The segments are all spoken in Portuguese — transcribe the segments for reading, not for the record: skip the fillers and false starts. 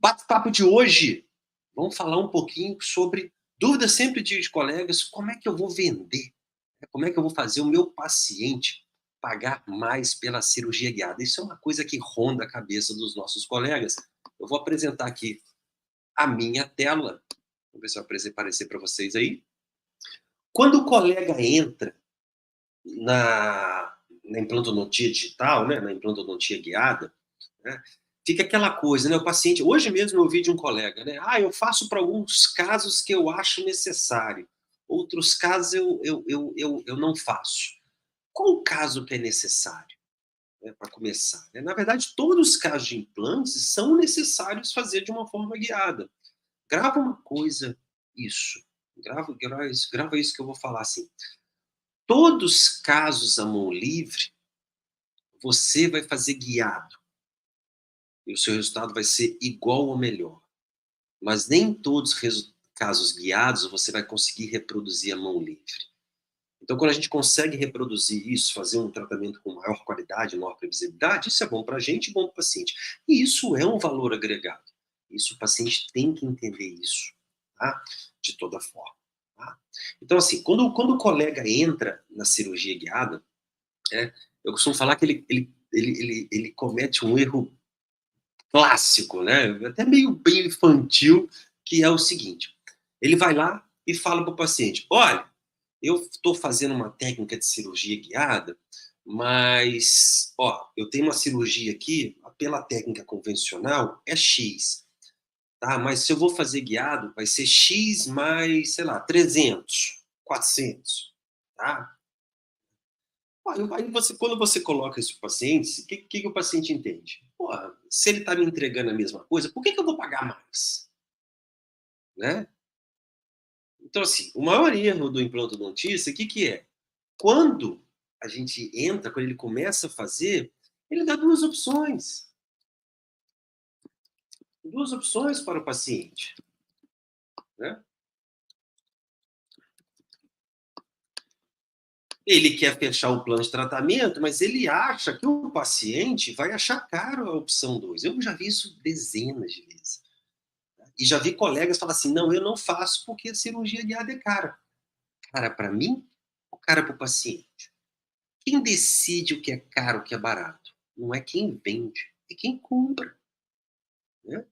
Bate-papo de hoje, vamos falar um pouquinho sobre dúvidas sempre de colegas, como é que eu vou vender? Como é que eu vou fazer o meu paciente pagar mais pela cirurgia guiada? Isso é uma coisa que ronda a cabeça dos nossos colegas. Eu vou apresentar aqui a minha tela, vamos ver se vai aparecer para vocês aí. Quando o colega entra na implantodontia digital, né, na implantodontia guiada, né, fica aquela coisa, né, o paciente... Hoje mesmo eu ouvi de um colega, né, eu faço para alguns casos que eu acho necessário, outros casos eu não faço. Qual o caso que é necessário, né, para começar? Né? Na verdade, todos os casos de implantes são necessários fazer de uma forma guiada. Grava uma coisa, isso. Grava isso que eu vou falar assim. Todos os casos à mão livre, você vai fazer guiado. E o seu resultado vai ser igual ou melhor. Mas nem todos os casos guiados você vai conseguir reproduzir à mão livre. Então, quando a gente consegue reproduzir isso, fazer um tratamento com maior qualidade, maior previsibilidade, isso é bom para a gente e bom para o paciente. E isso é um valor agregado. Isso o paciente tem que entender isso, tá? De toda forma. Tá? Então, assim, quando o colega entra na cirurgia guiada, eu costumo falar que ele comete um erro clássico, né? Até meio bem infantil, que é o seguinte: ele vai lá e fala para o paciente: olha, eu estou fazendo uma técnica de cirurgia guiada, mas, ó, eu tenho uma cirurgia aqui, pela técnica convencional, é X, tá? Mas se eu vou fazer guiado, vai ser X mais, sei lá, 300, 400, tá? Aí quando você coloca isso para o paciente, o que o paciente entende? Porra, se ele está me entregando a mesma coisa, por que eu vou pagar mais? Né? Então, assim, o maior erro do implantodontista, o que é? Quando a gente entra, quando ele começa a fazer, ele dá duas opções. Duas opções para o paciente. Né? Ele quer fechar o plano de tratamento, mas ele acha que o paciente vai achar caro a opção 2. Eu já vi isso dezenas de vezes. E já vi colegas falar assim: não, eu não faço porque a cirurgia guiada é cara. Cara para mim ou cara para o paciente? Quem decide o que é caro, o que é barato? Não é quem vende, é quem compra. Né?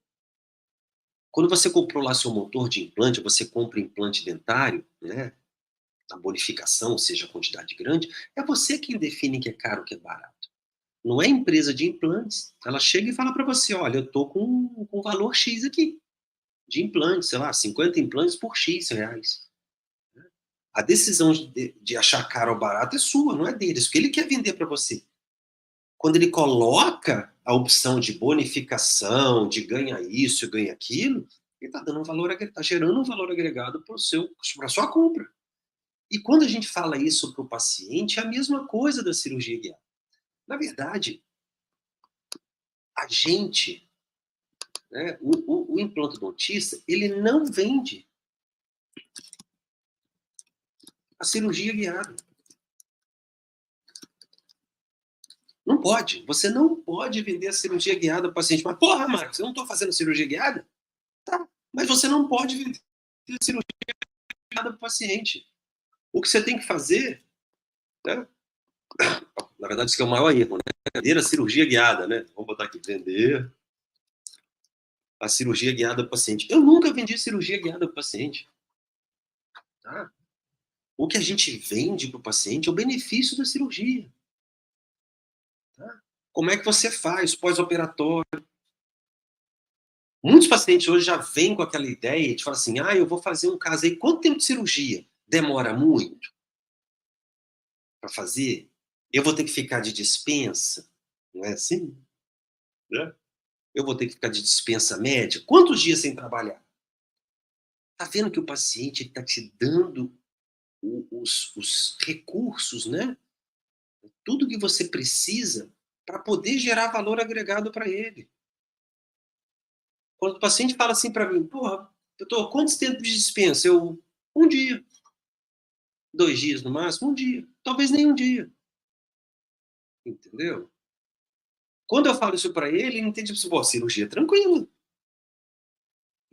Quando você comprou lá seu motor de implante, você compra implante dentário, né? A bonificação, ou seja, a quantidade grande, é você quem define que é caro, o que é barato. Não é a empresa de implantes. Ela chega e fala para você: olha, eu tô com valor X aqui, de implantes, sei lá, 50 implantes por X reais. A decisão de achar caro ou barato é sua, não é deles, porque ele quer vender para você. Quando ele coloca a opção de bonificação, de ganha isso, ganha aquilo, ele está dando um valor, está gerando um valor agregado para a sua compra. E quando a gente fala isso para o paciente, é a mesma coisa da cirurgia guiada. Na verdade, a gente, né, o implantodontista, ele não vende a cirurgia guiada. Não pode. Você não pode vender a cirurgia guiada para o paciente. Mas, porra, Marcos, eu não estou fazendo cirurgia guiada? Tá. Mas você não pode vender a cirurgia guiada para o paciente. O que você tem que fazer, né? Na verdade, isso que é o maior erro, né? Vender a cirurgia guiada, né? Vamos botar aqui, vender a cirurgia guiada para o paciente. Eu nunca vendi cirurgia guiada para o paciente. Tá? O que a gente vende para o paciente é o benefício da cirurgia. Tá? Como é que você faz pós-operatório? Muitos pacientes hoje já vêm com aquela ideia de falar assim: eu vou fazer um caso aí. Quanto tempo de cirurgia? Demora muito para fazer? Eu vou ter que ficar de dispensa? Não é assim? Né? Eu vou ter que ficar de dispensa médica? Quantos dias sem trabalhar? Tá vendo que o paciente está te dando os recursos, né? Tudo que você precisa para poder gerar valor agregado para ele. Quando o paciente fala assim para mim: porra, doutor, quantos tempos de dispensa? Um dia, 2 dias no máximo, um dia, talvez nem um dia. Entendeu? Quando eu falo isso para ele, ele entende assim: pô, cirurgia tranquila.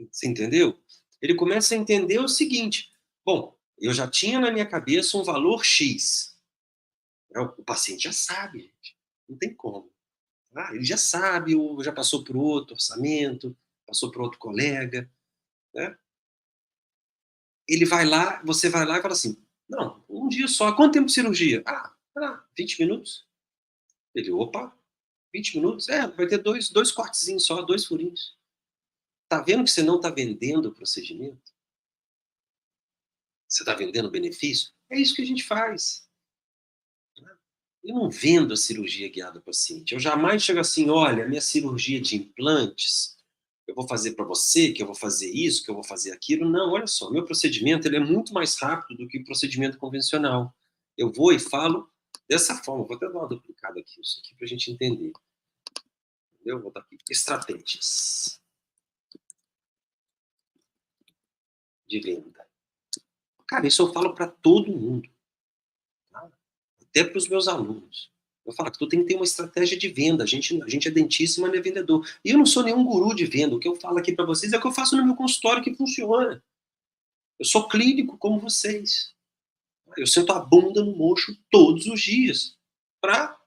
Você entendeu? Ele começa a entender o seguinte: bom, eu já tinha na minha cabeça um valor X. Né, o paciente já sabe, gente. Não tem como. Tá? Ele já sabe, ou já passou por outro orçamento, passou por outro colega. Né? Ele vai lá, você vai lá e fala assim: não, um dia só. Quanto tempo de cirurgia? 20 minutos. Ele, opa, 20 minutos? É, vai ter dois cortezinhos só, dois furinhos. Tá vendo que você não está vendendo o procedimento? Você está vendendo o benefício? É isso que a gente faz. Né? Eu não vendo a cirurgia guiada ao paciente. Eu jamais chego assim: olha, minha cirurgia de implantes, eu vou fazer para você, que eu vou fazer isso, que eu vou fazer aquilo. Não, olha só, meu procedimento ele é muito mais rápido do que o procedimento convencional. Eu vou e falo dessa forma. Vou até dar uma duplicada aqui, isso aqui para a gente entender. Entendeu? Vou botar aqui. Estratégias de venda. Cara, isso eu falo para todo mundo. Tá? Até para os meus alunos. Eu falo que tu tem que ter uma estratégia de venda. A gente é dentista, mas não é vendedor. E eu não sou nenhum guru de venda. O que eu falo aqui para vocês é o que eu faço no meu consultório que funciona. Eu sou clínico como vocês. Eu sento a bunda no mocho todos os dias para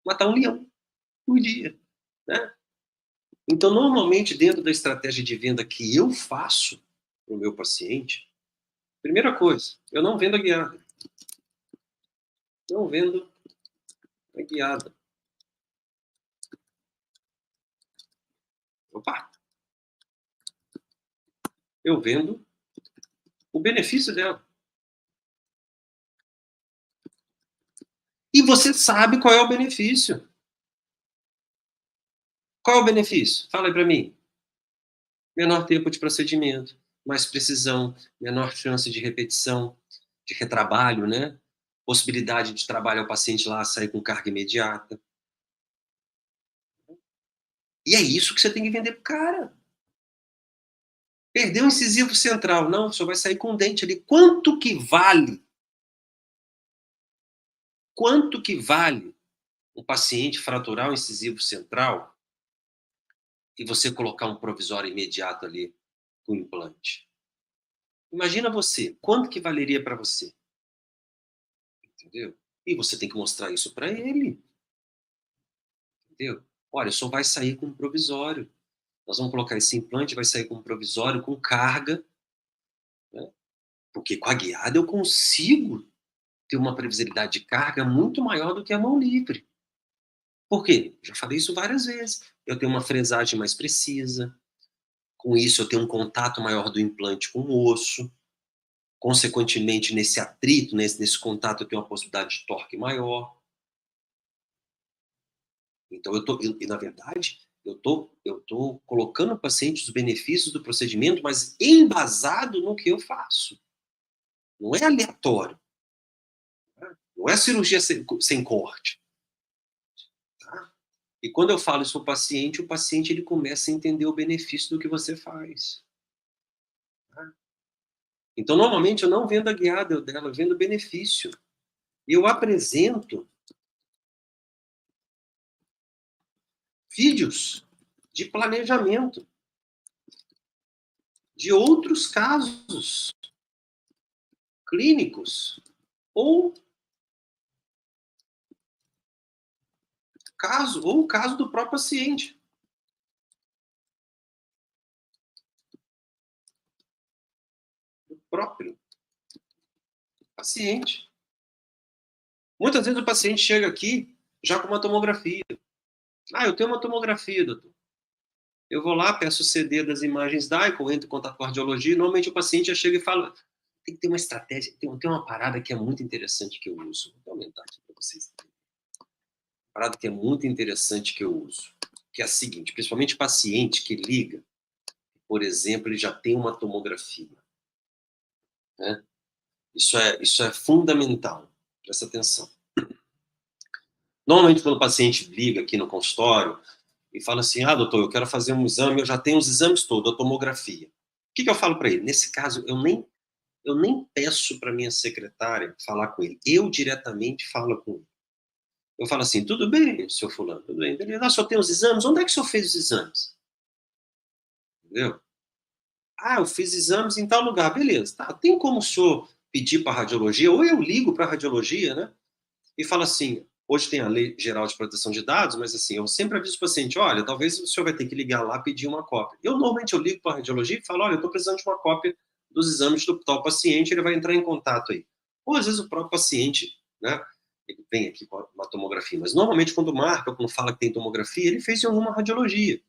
matar um leão por dia. Né? Então, normalmente, dentro da estratégia de venda que eu faço para o meu paciente, primeira coisa, eu não vendo a guiada. Não vendo a guiada. Opa! Eu vendo o benefício dela. E você sabe qual é o benefício. Qual é o benefício? Fala aí para mim. Menor tempo de procedimento, mais precisão, menor chance de repetição, de retrabalho, né? Possibilidade de trabalho ao paciente lá sair com carga imediata. E é isso que você tem que vender pro cara. Perdeu o incisivo central. Não, só vai sair com o dente ali. Quanto que vale? Quanto que vale um paciente fraturar o incisivo central e você colocar um provisório imediato ali com o implante? Imagina você, quanto que valeria para você? Entendeu? E você tem que mostrar isso para ele. Entendeu? Olha, só vai sair com um provisório. Nós vamos colocar esse implante, vai sair com um provisório, com carga, né? Porque com a guiada eu consigo ter uma previsibilidade de carga muito maior do que a mão livre. Por quê? Já falei isso várias vezes. Eu tenho uma fresagem mais precisa, com isso eu tenho um contato maior do implante com o osso, consequentemente nesse atrito, nesse contato eu tenho uma possibilidade de torque maior. Então na verdade, eu tô colocando ao paciente os benefícios do procedimento, mas embasado no que eu faço. Não é aleatório, né? Não é cirurgia sem corte. Tá? E quando eu falo isso para o paciente ele começa a entender o benefício do que você faz. Tá? Então, normalmente, eu não vendo a guiada dela, eu vendo o benefício. E eu apresento vídeos de planejamento de outros casos clínicos ou o caso do próprio paciente. Do próprio paciente. Muitas vezes o paciente chega aqui já com uma tomografia. Eu tenho uma tomografia, doutor. Eu vou lá, peço o CD das imagens DICOM, entro em contato com a cardiologia, e normalmente o paciente já chega e fala, tem que ter uma estratégia, tem uma parada que é muito interessante que eu uso. Vou aumentar aqui para vocês entenderem. Uma parada que é muito interessante que eu uso, que é a seguinte, principalmente paciente que liga, por exemplo, ele já tem uma tomografia. Né? Isso é fundamental, presta atenção. Normalmente, quando o paciente liga aqui no consultório e fala assim, doutor, eu quero fazer um exame, eu já tenho os exames todos, a tomografia. O que eu falo para ele? Nesse caso, eu nem peço para minha secretária falar com ele. Eu diretamente falo com ele. Eu falo assim, tudo bem, senhor fulano, tudo bem. Beleza, só tem os exames? Onde é que o senhor fez os exames? Entendeu? Ah, eu fiz exames em tal lugar, beleza. Tá, tem como o senhor pedir para radiologia, ou eu ligo para a radiologia, né? E falo assim, hoje tem a Lei Geral de Proteção de Dados, mas assim, eu sempre aviso o paciente, olha, talvez o senhor vai ter que ligar lá e pedir uma cópia. Normalmente eu ligo para a radiologia e falo, olha, eu estou precisando de uma cópia dos exames do tal paciente, ele vai entrar em contato aí. Ou às vezes o próprio paciente, né, ele vem aqui com uma tomografia, mas normalmente quando marca, quando fala que tem tomografia, ele fez em alguma radiologia,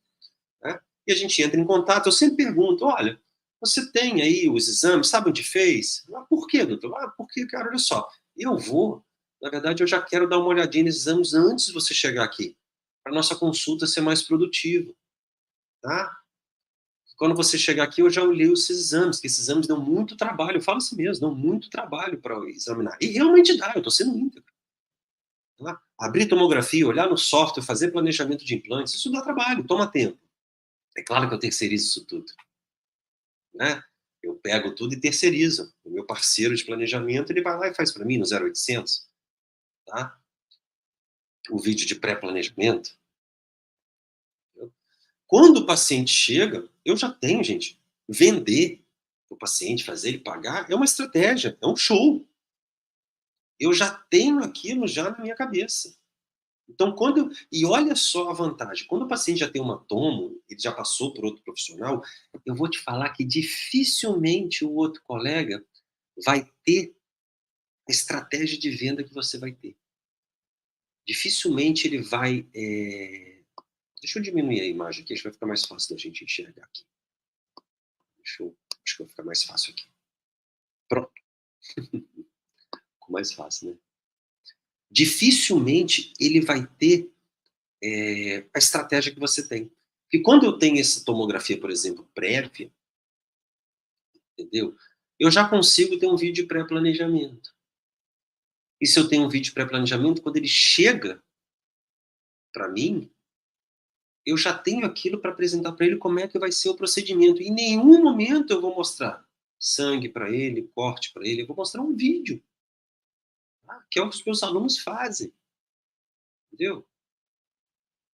né? E a gente entra em contato, eu sempre pergunto, olha, você tem aí os exames, sabe onde fez? Ah, por quê, doutor? Ah, porque, cara, olha só, eu vou, na verdade, eu já quero dar uma olhadinha nesses exames antes de você chegar aqui, para nossa consulta ser mais produtiva, tá? Quando você chegar aqui, eu já olhei os exames, que esses exames dão muito trabalho, eu falo assim mesmo, dão muito trabalho para examinar. E realmente dá, eu estou sendo íntegro. Tá? Abrir tomografia, olhar no software, fazer planejamento de implantes, isso dá trabalho, toma tempo. É claro que eu terceirizo isso tudo, né? Eu pego tudo e terceirizo. O meu parceiro de planejamento, ele vai lá e faz para mim no 0800, tá? O vídeo de pré-planejamento. Quando o paciente chega, eu já tenho, gente, vender o paciente, fazer ele pagar, é uma estratégia, é um show. Eu já tenho aquilo já na minha cabeça. Então, e olha só a vantagem, quando o paciente já tem uma tomo, ele já passou por outro profissional, eu vou te falar que dificilmente o outro colega vai ter a estratégia de venda que você vai ter. Dificilmente ele vai. Deixa eu diminuir a imagem aqui, acho que vai ficar mais fácil da gente enxergar aqui. Acho que vai ficar mais fácil aqui. Pronto. Ficou mais fácil, né? Dificilmente ele vai ter a estratégia que você tem. E quando eu tenho essa tomografia, por exemplo, prévia, entendeu? Eu já consigo ter um vídeo de pré-planejamento. E se eu tenho um vídeo de pré-planejamento, quando ele chega para mim, eu já tenho aquilo para apresentar para ele como é que vai ser o procedimento. E em nenhum momento eu vou mostrar sangue para ele, corte para ele. Eu vou mostrar um vídeo, tá? Que é o que os meus alunos fazem, entendeu?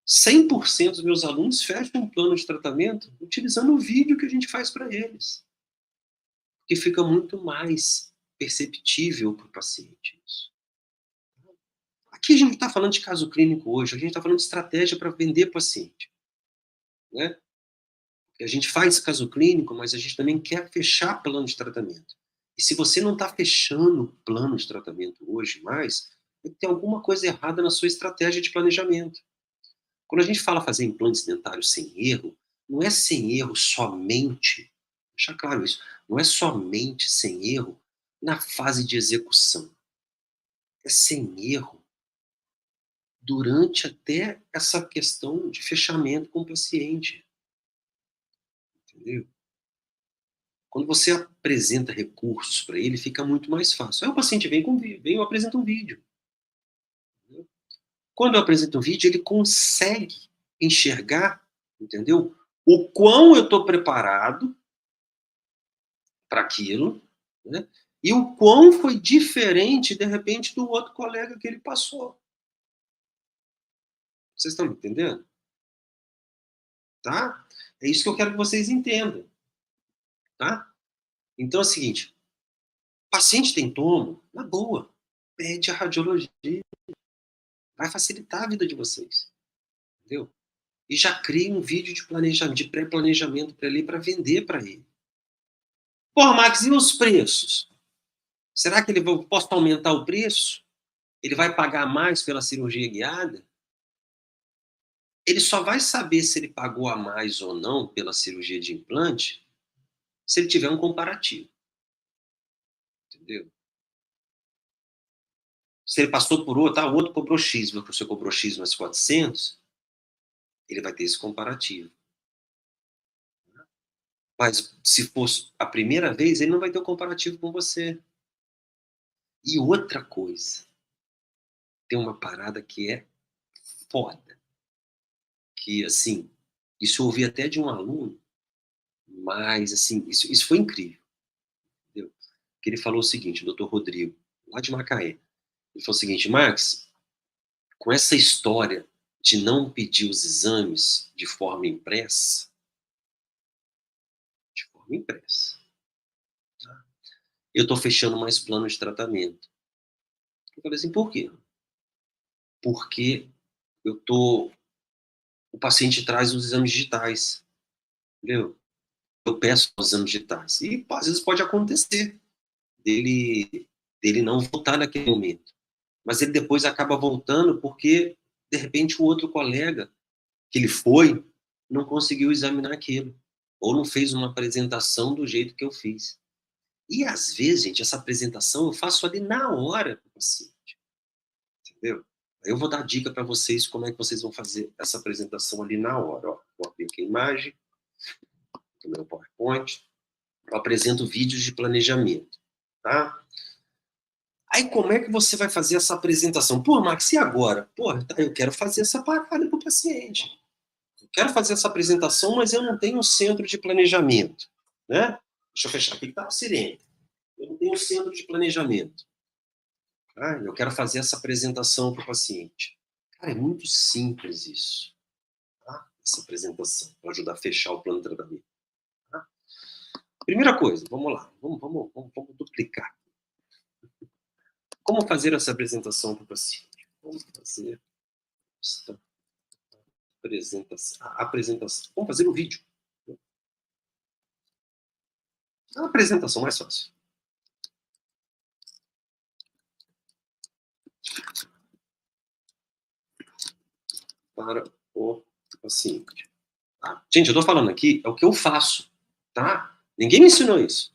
100% dos meus alunos fecham um plano de tratamento utilizando o vídeo que a gente faz para eles. Que fica muito mais perceptível para o paciente isso. Aqui a gente não está falando de caso clínico hoje, a gente está falando de estratégia para vender paciente, né? A gente faz caso clínico, mas a gente também quer fechar plano de tratamento. E se você não está fechando plano de tratamento hoje mais, tem alguma coisa errada na sua estratégia de planejamento. Quando a gente fala fazer implantes dentários sem erro, não é sem erro somente, deixa claro isso, não é somente sem erro na fase de execução. É sem erro durante até essa questão de fechamento com o paciente, entendeu? Quando você apresenta recursos para ele, fica muito mais fácil. Aí o paciente vem, eu apresento um vídeo. Entendeu? Quando eu apresento um vídeo, ele consegue enxergar, entendeu? O quão eu estou preparado para aquilo, né? E o quão foi diferente, de repente, do outro colega que ele passou. Vocês estão me entendendo? Tá? É isso que eu quero que vocês entendam. Tá? Então é o seguinte, paciente tem tomo, na boa, pede a radiologia, vai facilitar a vida de vocês, entendeu? E já cria um vídeo de planejamento, de pré-planejamento para ele, para vender para ele. Pô, Max, e os preços? Será que posso aumentar o preço? Ele vai pagar mais pela cirurgia guiada? Ele só vai saber se ele pagou a mais ou não pela cirurgia de implante se ele tiver um comparativo, entendeu? Se ele passou por outro, o outro cobrou X, você cobrou X mais 400, ele vai ter esse comparativo. Mas se fosse a primeira vez, ele não vai ter o comparativo com você. E outra coisa, tem uma parada que é foda. Que, assim, isso eu ouvi até de um aluno, mas, assim, isso foi incrível, entendeu? Que ele falou o seguinte, o doutor Rodrigo, lá de Macaé. Ele falou o seguinte, Max, com essa história de não pedir os exames de forma impressa, impressa. Tá? Eu estou fechando mais plano de tratamento. Eu falei assim, por quê? Porque o paciente traz os exames digitais, entendeu? Eu peço os exames digitais. E às vezes pode acontecer dele não voltar naquele momento. Mas ele depois acaba voltando porque, de repente, o outro colega que ele foi não conseguiu examinar aquilo. Ou não fez uma apresentação do jeito que eu fiz. E, às vezes, gente, essa apresentação eu faço ali na hora para o paciente. Entendeu? Eu vou dar dica para vocês como é que vocês vão fazer essa apresentação ali na hora. Ó, vou abrir aqui a imagem do meu PowerPoint. Eu apresento vídeos de planejamento. Tá? Aí como é que você vai fazer essa apresentação? Pô, Max, e agora? Pô, tá, eu quero fazer essa parada para o paciente. Eu quero fazer essa apresentação, mas eu não tenho um centro de planejamento. Né? Deixa eu fechar aqui que tá a sirene. Eu não tenho um centro de planejamento. Tá? Eu quero fazer essa apresentação para o paciente. Cara, é muito simples isso. Tá? Essa apresentação, para ajudar a fechar o plano de tratamento. Tá? Primeira coisa, vamos lá. Vamos duplicar. Como fazer essa apresentação para o paciente? Vamos fazer esta apresentação. Vamos fazer o vídeo. A apresentação mais fácil. Para o paciente. Tá? Gente, eu estou falando aqui, é o que eu faço. Tá? Ninguém me ensinou isso.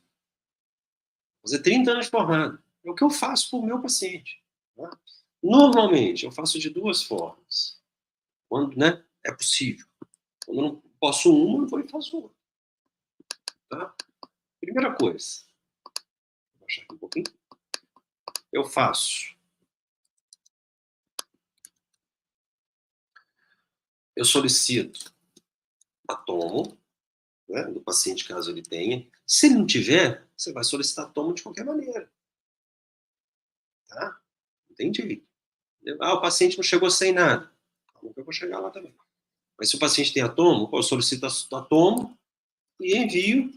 Vou fazer 30 anos de forrado. É o que eu faço para o meu paciente. Tá? Normalmente, eu faço de duas formas. Quando, né, é possível. Quando eu não posso uma, eu vou e faço outra. Tá? Primeira coisa. Vou baixar aqui um pouquinho. Eu faço. Eu solicito a tomo, né, do paciente, caso ele tenha. Se ele não tiver, você vai solicitar a tomo de qualquer maneira. Tá? Entendi. Ah, o paciente não chegou sem nada. Calma que eu vou chegar lá também. Mas se o paciente tem a tomo, eu solicito a tomo e envio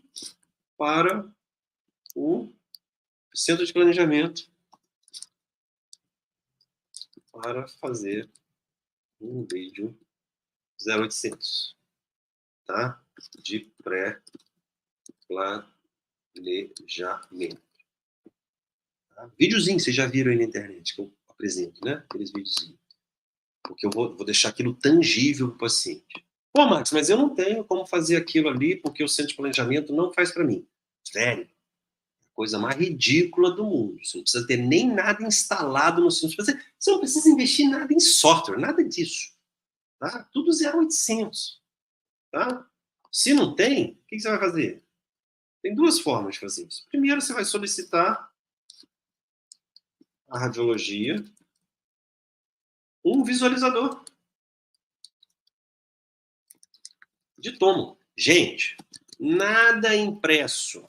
para o centro de planejamento para fazer um vídeo 0800, tá? De pré-planejamento. Tá? Videozinho, vocês já viram aí na internet que eu apresento, né? Aqueles videozinhos. Porque eu vou deixar aquilo tangível para o paciente. Pô, Max, mas eu não tenho como fazer aquilo ali porque o centro de planejamento não faz para mim. Velho, coisa mais ridícula do mundo. Você não precisa ter nem nada instalado no centro de planejamento. Você não precisa investir nada em software, nada disso. Tá? Tudo 0800. Tá? Se não tem, o que você vai fazer? Tem duas formas de fazer isso. Primeiro, você vai solicitar a radiologia um visualizador de tomo. Gente, nada impresso.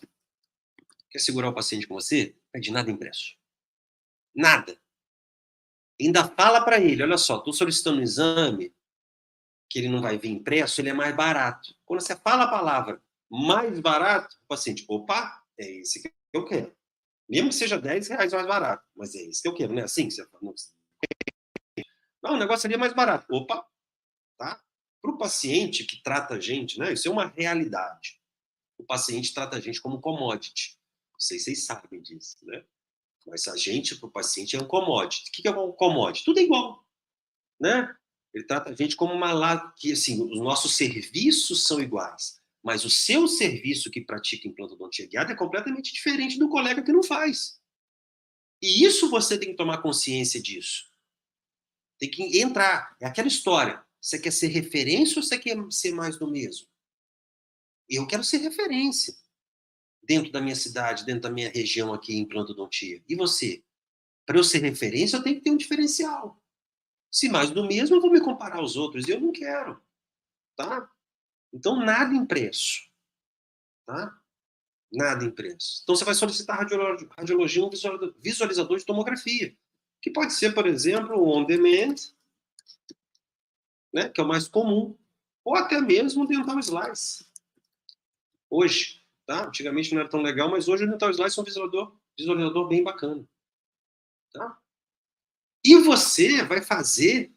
Quer segurar o paciente com você? Pede nada impresso. Nada. Ainda fala para ele, olha só, estou solicitando um exame que ele não vai vir impresso, ele é mais barato. Quando você fala a palavra mais barato, o paciente, opa, é esse que eu quero. Mesmo que seja R$10 mais barato, mas é esse que eu quero, não é assim que você fala? Não, o negócio ali é mais barato. Opa, tá? Para o paciente que trata a gente, né? Isso é uma realidade. O paciente trata a gente como commodity. Não sei se vocês sabem disso, né? Mas a gente, para o paciente, é um commodity. O que é um commodity? Tudo é igual, né? Ele trata a gente como uma que assim, os nossos serviços são iguais, mas o seu serviço que pratica implantodontia guiada é completamente diferente do colega que não faz. E isso você tem que tomar consciência disso. Tem que entrar. É aquela história. Você quer ser referência ou você quer ser mais do mesmo? Eu quero ser referência dentro da minha cidade, dentro da minha região aqui em implantodontia. E você? Para eu ser referência, eu tenho que ter um diferencial. Se mais do mesmo, eu vou me comparar aos outros. E eu não quero. Tá? Então, nada impresso. Tá? Nada impresso. Então, você vai solicitar radiologia, um visualizador de tomografia. Que pode ser, por exemplo, o on-demand, né, que é o mais comum. Ou até mesmo o dental slice. Hoje. tá? Antigamente não era tão legal, mas hoje o Dental Slice é um visualizador bem bacana, tá? E você vai fazer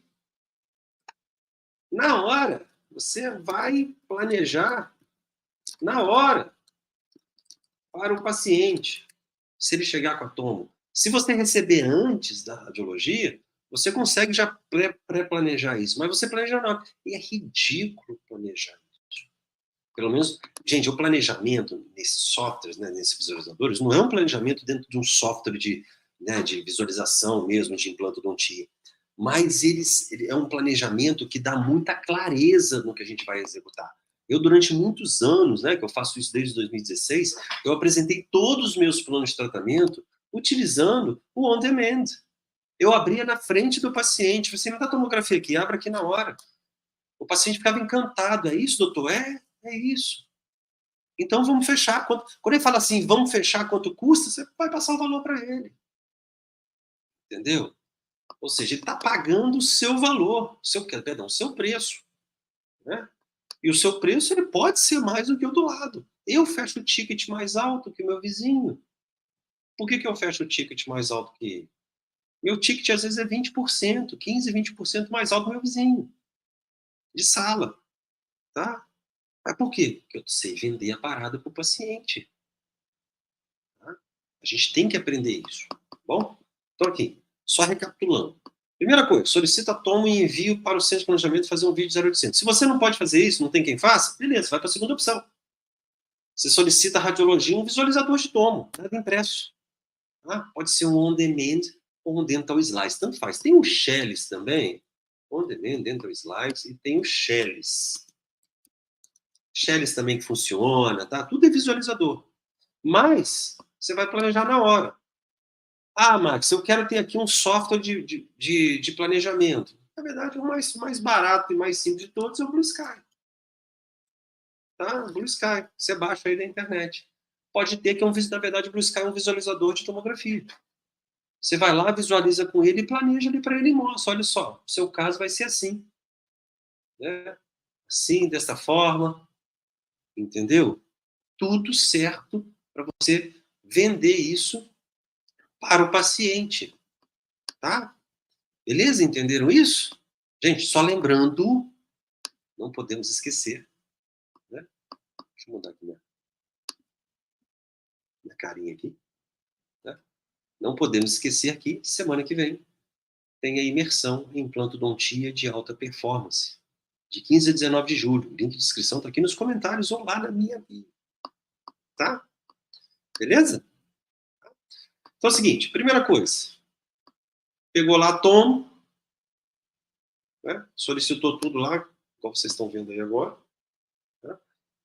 na hora. Você vai planejar na hora para o paciente, se ele chegar com a tomo. Se você receber antes da radiologia, você consegue já pré-planejar isso, mas você planeja não. E é ridículo planejar isso. Pelo menos, gente, o planejamento nesses softwares, né, nesses visualizadores, não é um planejamento dentro de um software de visualização mesmo, de implantodontia. Mas ele é um planejamento que dá muita clareza no que a gente vai executar. Eu, durante muitos anos, né, que eu faço isso desde 2016, eu apresentei todos os meus planos de tratamento utilizando o on-demand. Eu abria na frente do paciente, falei assim, não dá tomografia aqui, abre aqui na hora. O paciente ficava encantado, é isso, doutor? É isso. Então vamos fechar. Quando ele fala assim, vamos fechar quanto custa, você vai passar o valor para ele. Entendeu? Ou seja, ele está pagando o seu valor, o seu preço. Né? E o seu preço ele pode ser mais do que o do lado. Eu fecho o ticket mais alto que o meu vizinho. Por que eu fecho o ticket mais alto que ele? Meu ticket às vezes é 20%, 15%, 20% mais alto que o meu vizinho. De sala. Tá? Mas por quê? Porque eu sei vender a parada para o paciente. Tá? A gente tem que aprender isso. Tá bom? Então aqui, só recapitulando. Primeira coisa, solicita tomo e envio para o centro de planejamento fazer um vídeo 0800. Se você não pode fazer isso, não tem quem faça, beleza, vai para a segunda opção. Você solicita a radiologia um visualizador de tomo, nada impresso. Tá? Pode ser um on-demand ou um dental slice, tanto faz. Tem o Shellis também, on-demand, dental slice, e tem o Shellis. Shellis também que funciona, tá? Tudo é visualizador. Mas você vai planejar na hora. Ah, Max, eu quero ter aqui um software de planejamento. Na verdade, o mais barato e mais simples de todos é o Blue Sky. Tá? Blue Sky. Você baixa aí da internet. Pode ter que na verdade, o Blue Sky é um visualizador de tomografia. Você vai lá, visualiza com ele e planeja ali para ele e mostra. Olha só, o seu caso vai ser assim. Né? Assim, desta forma. Entendeu? Tudo certo para você vender isso para o paciente. Tá? Beleza? Entenderam isso? Gente, só lembrando, não podemos esquecer, né? Deixa eu mudar aqui minha carinha aqui. Né? Não podemos esquecer que semana que vem tem a imersão em implantodontia de alta performance, de 15 a 19 de julho. O link de inscrição está aqui nos comentários ou lá na minha bio. Tá? Beleza? Então é o seguinte, primeira coisa, pegou lá tomo, né? Solicitou tudo lá, como vocês estão vendo aí agora, né?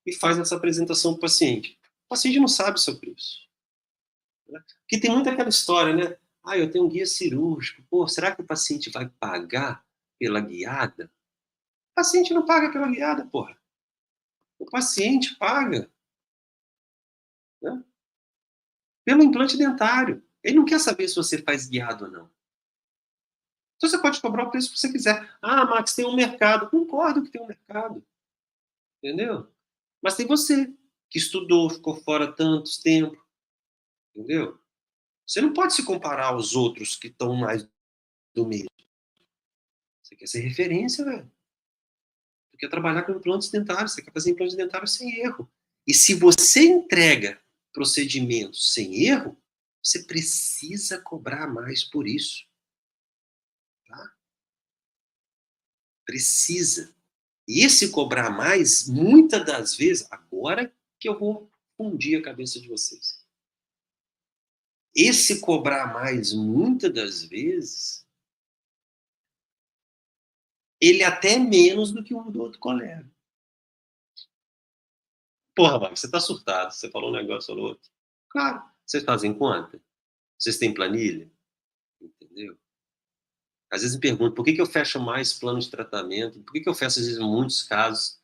E faz essa apresentação para o paciente. O paciente não sabe o seu preço. Né? Porque tem muita aquela história, né? Ah, eu tenho um guia cirúrgico. Pô, será que o paciente vai pagar pela guiada? O paciente não paga pela guiada, porra. O paciente paga, né, pelo implante dentário. Ele não quer saber se você faz guiado ou não. Então você pode cobrar o preço que você quiser. Ah, Max, tem um mercado. Concordo que tem um mercado. Entendeu? Mas tem você, que estudou, ficou fora tantos tempo. Entendeu? Você não pode se comparar aos outros que estão mais do meio. Você quer ser referência, velho. Você quer trabalhar com implantes dentários, você quer fazer implantes dentários sem erro. E se você entrega procedimentos sem erro, você precisa cobrar mais por isso. Tá? Precisa. E esse cobrar mais, muitas das vezes, agora que eu vou fundir a cabeça de vocês. Esse cobrar mais, muitas das vezes, ele até é menos do que o do outro colega. Porra, Marcos, você tá surtado. Você falou um negócio ou outro. Claro. Vocês fazem conta? Vocês têm planilha? Entendeu? Às vezes me pergunto, por que eu fecho mais planos de tratamento? Por que eu fecho, às vezes, muitos casos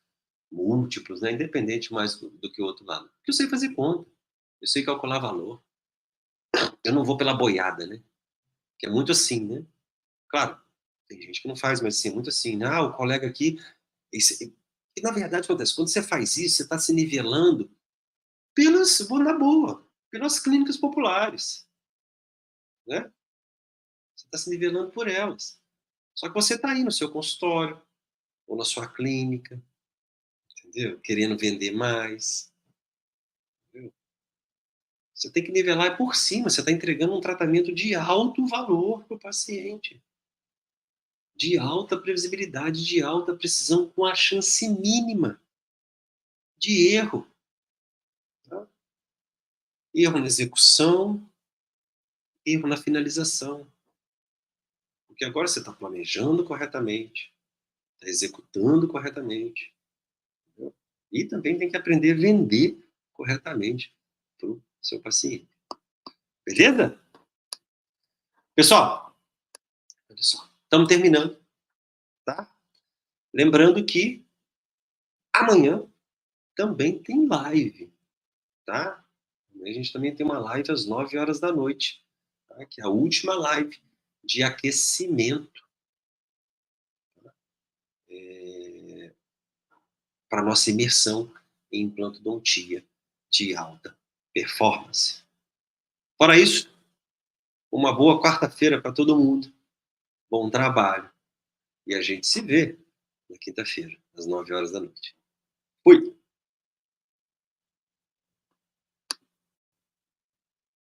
múltiplos, né? Independente mais do que o outro lado? Porque eu sei fazer conta. Eu sei calcular valor. Eu não vou pela boiada, né? Que é muito assim, né? Claro, tem gente que não faz, mas assim, é muito assim. Ah, o colega aqui... E na verdade, acontece, quando você faz isso, você está se nivelando na boa, pelas clínicas populares, né? Você está se nivelando por elas. Só que você está aí no seu consultório, ou na sua clínica, entendeu? Querendo vender mais. Entendeu? Você tem que nivelar por cima, você está entregando um tratamento de alto valor para o paciente. De alta previsibilidade, de alta precisão, com a chance mínima de erro. Tá? Erro na execução, erro na finalização. Porque agora você está planejando corretamente, está executando corretamente. Entendeu? E também tem que aprender a vender corretamente para o seu paciente. Beleza? Pessoal, olha só, estamos terminando, tá? Lembrando que amanhã também tem live, tá? A gente também tem uma live às 9 horas da noite, tá? Que é a última live de aquecimento para nossa imersão em implantodontia de alta performance. Fora isso, uma boa quarta-feira para todo mundo, bom trabalho, e a gente se vê na quinta-feira, às 9 horas da noite. Fui!